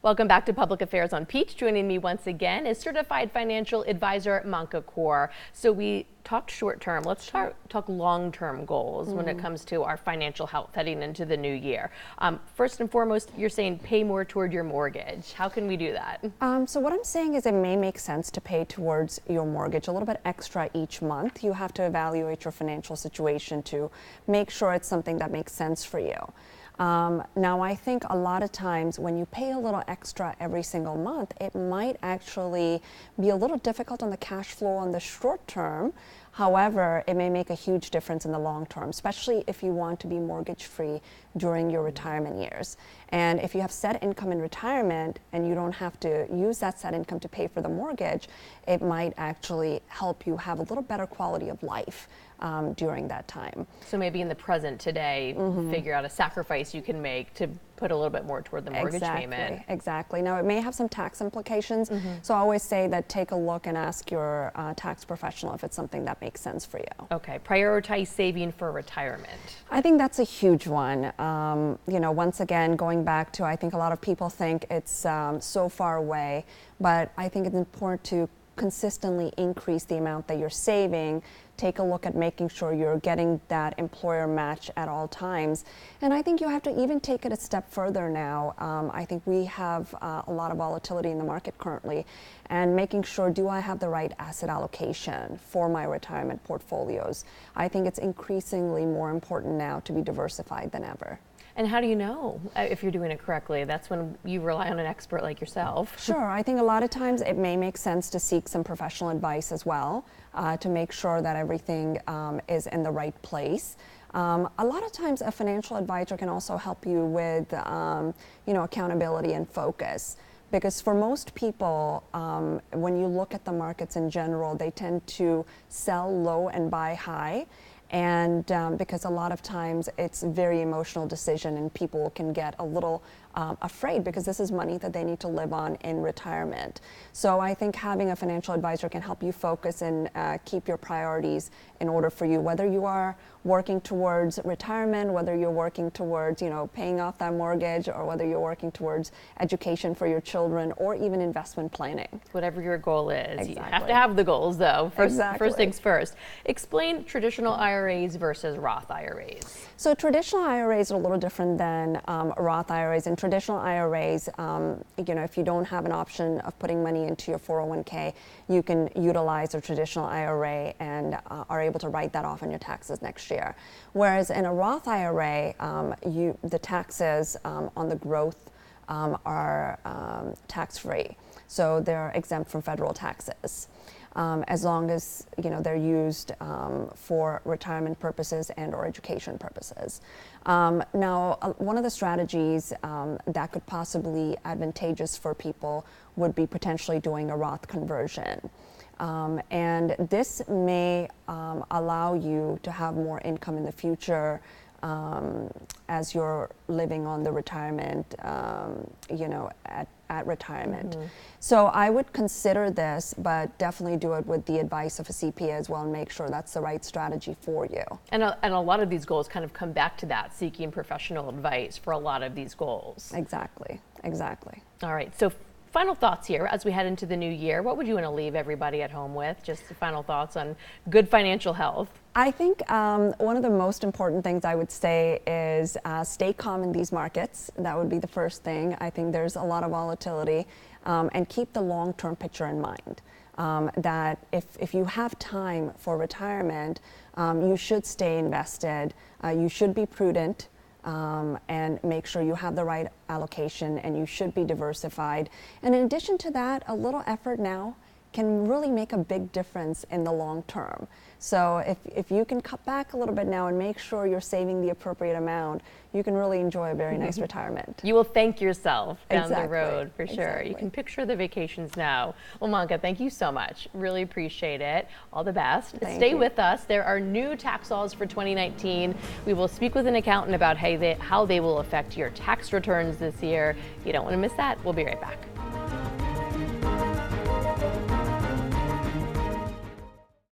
Welcome back to Public Affairs on Peach. Joining me once again is certified financial advisor Manka Kaur. So we talked short term. Let's talk long-term goals when it comes to our financial health heading into the new year. First and foremost, you're saying pay more toward your mortgage. How can we do that? So what I'm saying is it may make sense to pay towards your mortgage a little bit extra each month. You have to evaluate your financial situation to make sure it's something that makes sense for you. Now, I think a lot of times when you pay a little extra every single month, it might actually be a little difficult on the cash flow on the short term. However, it may make a huge difference in the long term, especially if you want to be mortgage free during your retirement years. And if you have set income in retirement and you don't have to use that set income to pay for the mortgage, it might actually help you have a little better quality of life during that time. So maybe in the present today, figure out a sacrifice you can make to put a little bit more toward the mortgage payment. Exactly. Now, it may have some tax implications, so I always say that take a look and ask your tax professional if it's something that makes sense for you. Okay, prioritize saving for retirement. I think that's a huge one. You know, once again, going back to, I think a lot of people think it's so far away, but I think it's important to consistently increase the amount that you're saving. Take a look at making sure you're getting that employer match at all times. And I think you have to even take it a step further now. I think we have a lot of volatility in the market currently, and making sure, do I have the right asset allocation for my retirement portfolios? I think it's increasingly more important now to be diversified than ever. And how do you know if you're doing it correctly? That's when you rely on an expert like yourself. Sure, I think a lot of times it may make sense to seek some professional advice as well to make sure that everything is in the right place. A lot of times a financial advisor can also help you with you know, accountability and focus. Because for most people, when you look at the markets in general, they tend to sell low and buy high. And because a lot of times it's a very emotional decision and people can get a little afraid because this is money that they need to live on in retirement. So I think having a financial advisor can help you focus and keep your priorities in order for you, whether you are working towards retirement, whether you're working towards, you know, paying off that mortgage, or whether you're working towards education for your children, or even investment planning. Whatever your goal is. Exactly. You have to have the goals though. First things first. Explain traditional IRAs versus Roth IRAs. So traditional IRAs are a little different than Roth IRAs. In traditional IRAs, you know, if you don't have an option of putting money into your 401k, you can utilize a traditional IRA and are able to write that off on your taxes next year. Whereas in a Roth IRA, the taxes on the growth are tax-free, so they're exempt from federal taxes. As long as, you know, they're used for retirement purposes and or education purposes. Now, one of the strategies that could possibly advantageous for people would be potentially doing a Roth conversion. And this may allow you to have more income in the future as you're living on the retirement, you know, at retirement. So I would consider this, but definitely do it with the advice of a CPA as well and make sure that's the right strategy for you. And a lot of these goals kind of come back to that, seeking professional advice for a lot of these goals. Exactly, exactly. All right, so final thoughts here as we head into the new year. What would you want to leave everybody at home with? Just the final thoughts on good financial health. I think one of the most important things I would say is stay calm in these markets. That would be the first thing. I think there's a lot of volatility, and keep the long-term picture in mind. That if you have time for retirement, you should stay invested. You should be prudent. And make sure you have the right allocation, and you should be diversified. And in addition to that, a little effort now can really make a big difference in the long term. So if you can cut back a little bit now and make sure you're saving the appropriate amount, you can really enjoy a very nice retirement. You will thank yourself down the Exactly. road for sure. Exactly. You can picture the vacations now. Well, Manka, thank you so much. Really appreciate it. All the best. Thank Stay you. with us. There are new tax laws for 2019. We will speak with an accountant about how they will affect your tax returns this year. You don't want to miss that. We'll be right back.